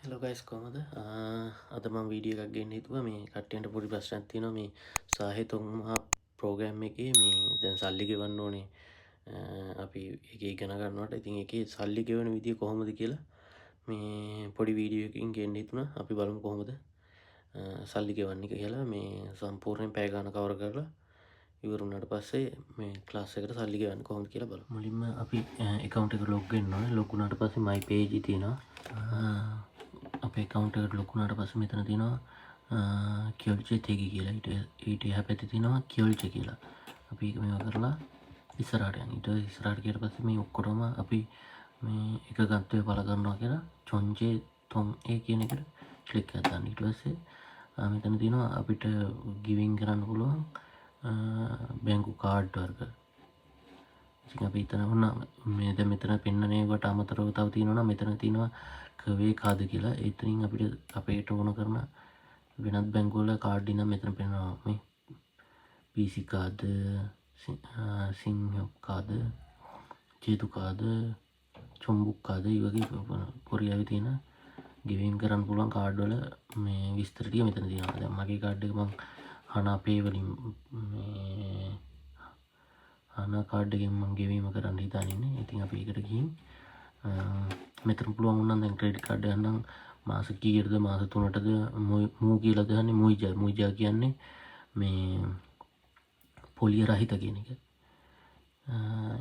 Hello guys කොහමද අද මම වීඩියෝ එකක් ගන්න හිතුවා මේ කට්ටියන්ට පොඩි ප්‍රශ්නයක් තියෙනවා මේ සාහිතුම්මහා ප්‍රෝග්‍රෑම් එකේ මේ දැන් සල්ලි ගෙවන්න ඕනේ අපි එක ඉගෙන ගන්නවට ඉතින් එකේ සල්ලි ගෙවන විදිය කොහොමද කියලා මේ පොඩි වීඩියෝ එකකින් ගන්න හිතුණා අපි බලමු කොහොමද සල්ලි ගෙවන්නේ කියලා මේ සම්පූර්ණයෙන් පැය ගාන කවර කරලා ඉවරුණාට පස්සේ මේ ක්ලාස් එකට සල්ලි ගෙවන්නේ කොහොමද කියලා බලමු මුලින්ම අපි account එක log වෙන්න ඕනේ log වුණාට පස්සේ my page තියෙනවා අපේ account එකට log වුණාට පස්සේ මෙතන තියෙනවා කියොල්චේ තේගි කියලා ඊට එහා පැත්තේ තියෙනවා කියොල්චේ කියලා අපි ඒක මේවා කරලා ඉස්සරහට යන්න ඊට ඉස්සරහට ගියට පස්සේ මේ ඔක්කොටම අපි මේ එක ගන්තය පළ කරනවා කියලා චොන්චේ තොන් ඒ කියන එකට ක්ලික් එකක් දාන්න ඊට පස්සේ මෙතන තියෙනවා අපිට ගිවිං කරන්න පුළුවන් බැංකු කාඩ් වර්ග ඉතින් අපි හිතන වුණා මේ දැන් මෙතන පෙන්නනේකට අමතරව තව තියෙනවා මෙතන තියෙනවා කවේ කාද කියලා එතනින් අපිට අපේට ඕන කරන වෙනත් බැංකු වල කාඩ් ඉන්න මෙතන පෙන්නනවා මේ PC කාද සිංහ කාද ජේතු කාද චොම්බුක් කාද ඒ වගේ කොරියාවේ තියෙන ගෙවීම් කරන්න පුළුවන් කාඩ් වල මේ විස්තර ටික මෙතන තියෙනවා දැන් මගේ කාඩ් එක මම හනා පේ වලින් මේ හනා කාඩ් එකෙන් මම ගෙවීම කරන්න හිතාන ඉන්නේ ඉතින් අපි ඒකට ගිහින් මෙතන පුළුවන් වුණා දැන් ක්‍රෙඩිට් කාඩ් එකක් නම් මාස කීයටද මාස 3ටද මූ කියලා දාන්නේ මුයිජා කියන්නේ මේ පොලිය රහිත කියන එක.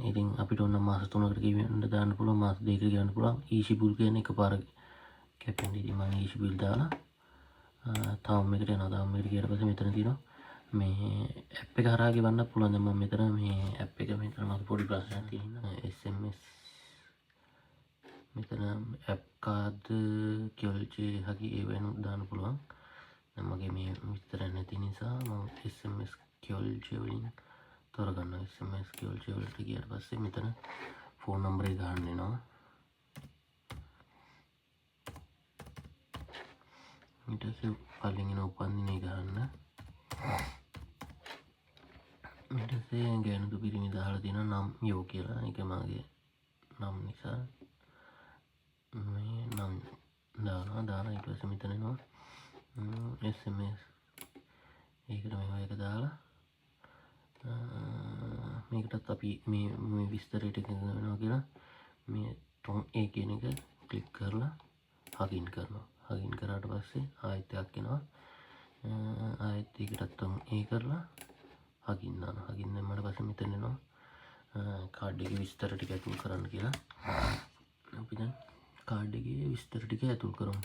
ඉතින් අපිට ඕන මාස 3කට ගෙවන්න දාන්න පුළුවන් මාස 2කට ගෙවන්න පුළුවන් ඊසි බුල් කියන එකපාර කැපෙන්නේ ඉතින් මම ඊසි බුල් දාලා තාම එකට යනවා තාම එකට ගියට පස්සේ මෙතන තියෙනවා මේ ඇප් එක හරහා ගෙවන්න පුළුවන් දැන් මම මෙතන මේ ඇප් එක මෙතන මගේ පොඩි ප්‍රශ්නයක් තියෙනවා SMS මෙතන ඇප් කාඩ් කියොල්චේ හකි ඒ වෙනුත් දාන්න පුළුවන් දැන් මගේ මේ විස්තර නැති නිසා මම SMS කියොල්චේ වලින් තෝරගන්නවා SMS කියොල්චේ වලට ගියාට පස්සේ මෙතන ෆෝන් නම්බර් එක ගන්න වෙනවා ඊට පස්සේ පළවෙනි උපන්දිනේ ගන්න ඊට පස්සේ ගෑනු පිරිමි දාලා තියෙනවා නම් යෝ කියලා ඒක මගේ නම් නිසා මේ නම් දාලා ඊට පස්සේ මෙතන එනවා SMS ඒකට මේවා එක දාලා මේකටත් අපි මේ විස්තරයට එකතු වෙනවා කියලා මේ තොන් ඒ කියන එක ක්ලික් කරලා හගින් කරනවා හගින් කරාට පස්සේ ආයෙත් එකක් එනවා ආයෙත් ඒකටත් තොන් ඒ කරලා හගින් දානවා හගින් දැම්මට පස්සේ මෙතන එනවා කාඩ් එකේ විස්තර ටික ඇතුල් කරන්න කියලා අපි දැන් කාඩ් එකේ විස්තර ටික ඇතුල් කරමු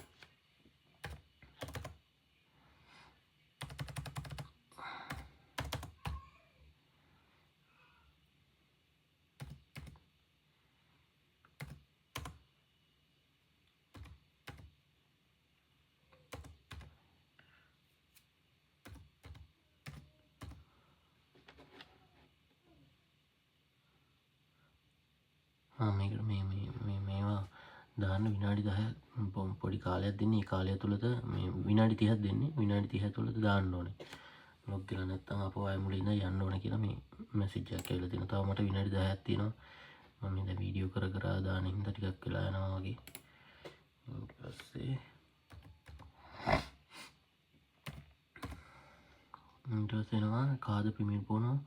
මේකට මේවා දාන්න විනාඩි 10ක් පොඩි කාලයක් දෙන්නේ ඒ කාලය තුලද මේ විනාඩි 30ක් දෙන්නේ විනාඩි 30 තුලද දාන්න ඕනේ ලොග් කරලා නැත්නම් අපෝ ආයෙ මුලින් ඉඳන් යන්න ඕනේ කියලා මේ මැසේජ් එකක් ඇවිල්ලා තියෙනවා. තව මට විනාඩි 10ක් තියෙනවා. මම දැන් වීඩියෝ කර දාන හින්දා ටිකක් වෙලා යනවා වගේ. ඊට පස්සේ එනවා කාද පිමින් පොනෝ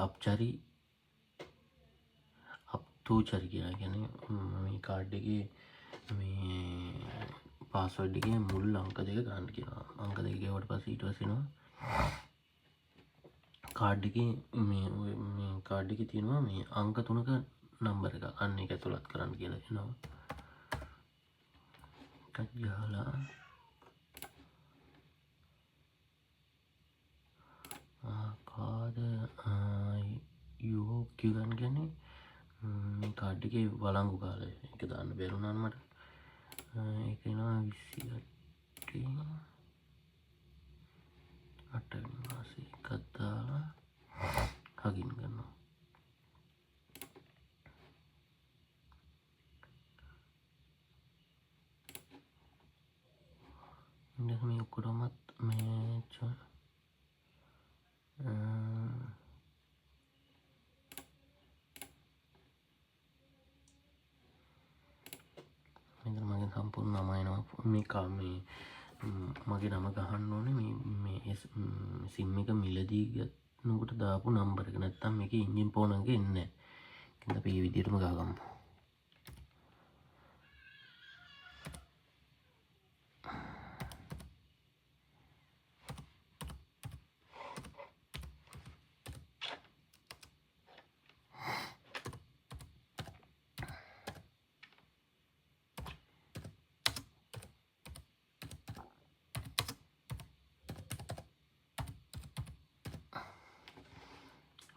අප්චරි තූචරි කියලා කියන්නේ මේ කාඩ් එකේ මේ පාස්වර්ඩ් එකේ මුල් අංක දෙක ගන්න කියනවා. අංක දෙක ගෙවුවට පස්සේ ඊට පස්සේ එනවා කාඩ් එකේ මේ කාඩ් එකේ තියෙනවා මේ අංක 3ක නම්බර එක. අන්න ඒක ඇතුළත් කරන්න කියලා එනවා. එකක් ගහලා කාද යෝ කියගන්න කියන්නේ මේ කාඩ් එකේ වළංගු කාලය ඒක දාන්න බැරුණා මට ඒක එනවා 28 8 මාසේ එකක් දාලා හගින් කරනවා ඉතින් මේ ඔක්කොමත් මේ මෙතන මගෙන් සම්පූර්ණ නමයනවා මේ කාමේ මගේ නම ගහන්න ඕනේ මේ සිම් එක මිලදී ගන්නකොට දාපු නම්බර් එක නැත්තම් මේකේ එන්ජින් ෆෝන් එක එන්නේ නැහැ. ඒකෙන්ද අපි මේ විදිහටම ගහගමු.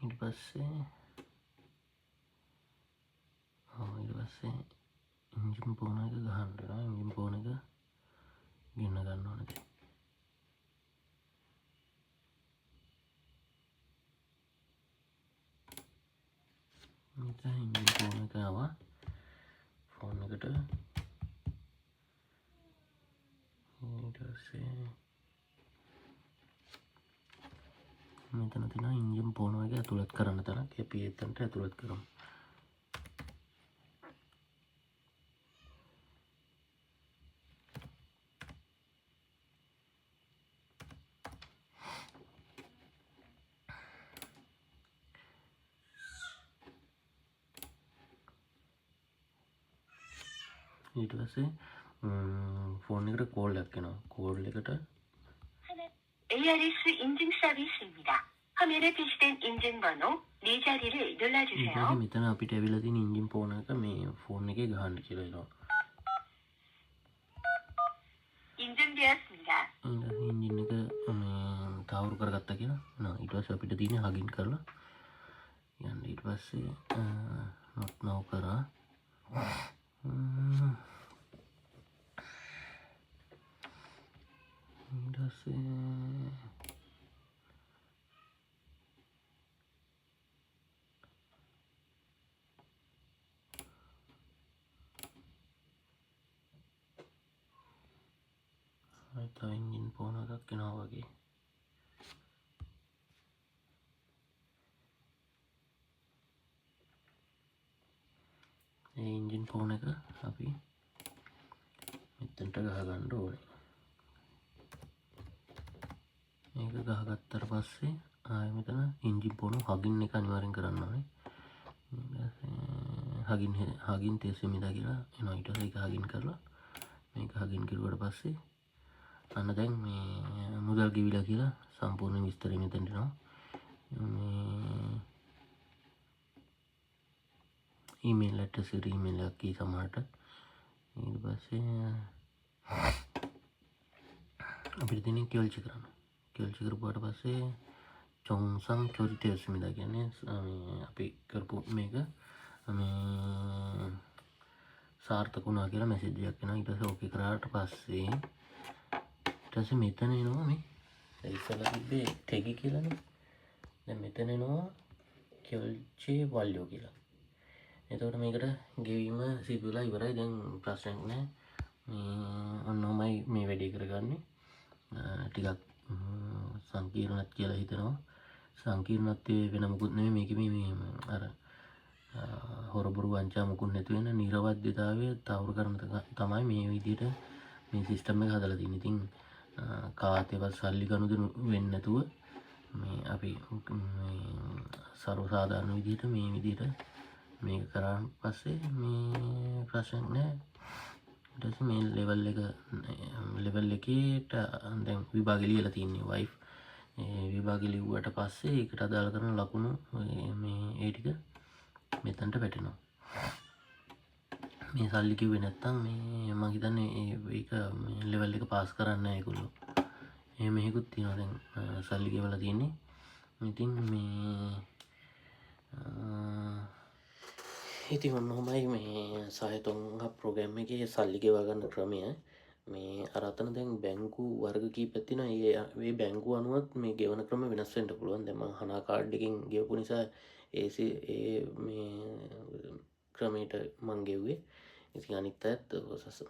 ඊට පස්සේ එන්ජින් ෆෝන් එක ගහන්න වෙනවා. එන්ජින් ෆෝන් එක ගෙන්න ගන්න ඕනේ. මෙතන එන්ජින් ෆෝන් එක ආවා. ෆෝන් එකට ඊට පස්සේ මෙතන තියෙන එන්ජින් ෆෝන් එක ඇතුළත් කරන්න තරක් අපි එතනට ඇතුළත් කරමු. ඊට පස්සේ ෆෝන් එකට කෝල් එකක් එනවා. කෝල් එකට ARS 인증 서비스입니다. 화면에 표시된 인증번호 4자리를 눌러주세요. මෙතන අපිට ඇවිල්ලා තියෙන එන්ජින් ෆෝන් එක මේ ෆෝන් එකේ ගහන්න කියලා එනවා. 인증되었습니다. එන්ජින් එක තාවුරු කරගත්තා කියලා. ඊට පස්සේ අපිට තියෙන්නේ හගින් කරලා යන්න. ඊට පස්සේ not now කරා. ඊට පස්සේ එන්ජින් ෆෝන් එකක් එනවා වගේ. ඒ එන්ජින් ෆෝන් එක අපි මෙතනට ගහගන්න ඕනේ. මේක ගහගත්තට පස්සේ ආයෙ මෙතන එන්ජින් ෆෝන් හගින් එක අනිවාර්යෙන් කරන්න ඕනේ. හගින් තේසෙ මිදා කියලා එනවා. ඊට පස්සේ ඒක හගින් කරලා මේක හගින් කරුවට පස්සේ අන්න දැන් මේ මුදල් ගෙවිලා කියලා සම්පූර්ණ විස්තරය මෙතනට එනවා. මේ ඊමේල් ඇඩ්‍රස් එකට ඊමේල් එකක් කී සමහරට. ඊට පස්සේ අපිට තියෙන්නේ කෙල්ච් කරන්න. කෙල්ච් කරපුවාට පස්සේ චොන්සන් චොරිතේස් මිදා කියන්නේ අපි කරපු මේක මේ සාර්ථක වුණා කියලා මැසේජ් එකක් එනවා. ඊට පස්සේ ඕකේ කරාට පස්සේ ඊට පස්සේ මෙතන එනවා මේ ඉස්සලා තිබ්බේ ටෙගි කියලානේ. දැන් මෙතන එනවා කෙල්චේ වල්යෝ කියලා. එතකොට මේකට ගෙවීම සිදු වෙලා ඉවරයි. දැන් ප්‍රශ්නයක් නැහැ. ඔන්නෝමයි මේ වැඩේ කරගන්නේ. ටිකක් සංකීර්ණත් කියලා හිතනවා. සංකීර්ණත්වයේ වෙන මොකුත් නෙමෙයි. මේකේ මේ අර හොරබොරු වංචා මොකුත් නැති වෙන නිර්වද්‍යතාවය තවුරු කරන තමයි මේ විදිහට මේ සිස්ටම් එක හදලා තියෙන්නේ. ඉතින් කාටවත් සල්ලි ගනුදෙනු වෙන්නේ නැතුව මේ අපි සර්ව සාධාරණ විදිහට මේ විදිහට මේක කරාන් පස්සේ මේ ප්‍රශ්නයක් නැහැ. ඊට පස්සේ මේ ලෙවල් එකේට දැන් විභාගෙ ලියලා තියෙන්නේ වයිෆ්. ඒ විභාගෙ ලිව්වට පස්සේ ඒකට අදාළ කරන ලකුණු මේ ඒ ටික මෙතනට වැටෙනවා. මේ සල්ලි කිව්වේ නැත්තම් මේ මම හිතන්නේ ඒක ලෙවල් එක පාස් කරන්නේ නැහැ ඒගොල්ලෝ. එහෙම එකකුත් තියෙනවා. දැන් සල්ලි ගෙවලා තියෙන්නේ. ඉතින් ඉතින් ඔන්නෝමයි මේ සහතුන් ප්‍රෝග්‍රෑම් එකේ සල්ලි ගෙවා ගන්න ක්‍රමය. මේ අර අතන දැන් බැංකු වර්ග කීපයක් තියෙනවා. ඒ බැංකු අනුවත් මේ ගෙවන ක්‍රම වෙනස් වෙන්න පුළුවන්. දැන් මම හනා කාඩ් එකෙන් ගෙවපු නිසා ඒ මේ ක්‍රමයට මං ගෙව්වේ. ඉතින් අනිත් අයත්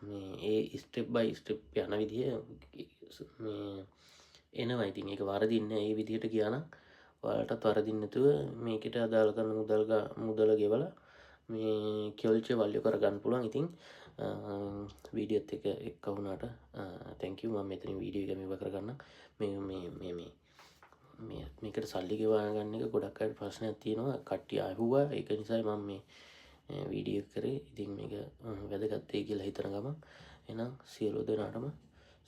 මේ ඒ ස්ටෙප් බයි ස්ටෙප් යන විදිය මේ එනවා. ඉතින් ඒක වරදින්නේ ඒ විදිහට ගියා නම් ඔයාලටත් වරදින්නේ නැතුව මේකට අදාළ කරන මුදල ගෙවලා මේ කෙල්චේ වල්යෝ කරගන්න පුළුවන්. ඉතින් වීඩියෝත් එක එක් වුණාට තැංකව මම මෙතන වීඩියෝ එක මේ කරගන්න මේකට සල්ලි ගෙවාගන්න එක ගොඩක් අයට ප්‍රශ්නයක් තියෙනවා කට්ටිය අහුවා ඒක නිසයි මම මේ වීඩියෝ කරේ ඉතින් මේක වැදගත්තේ කියලා හිතන ගම එනම් සියලු දෙනාටම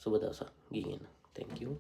සුබ දවසක් ගිහින් තැංකව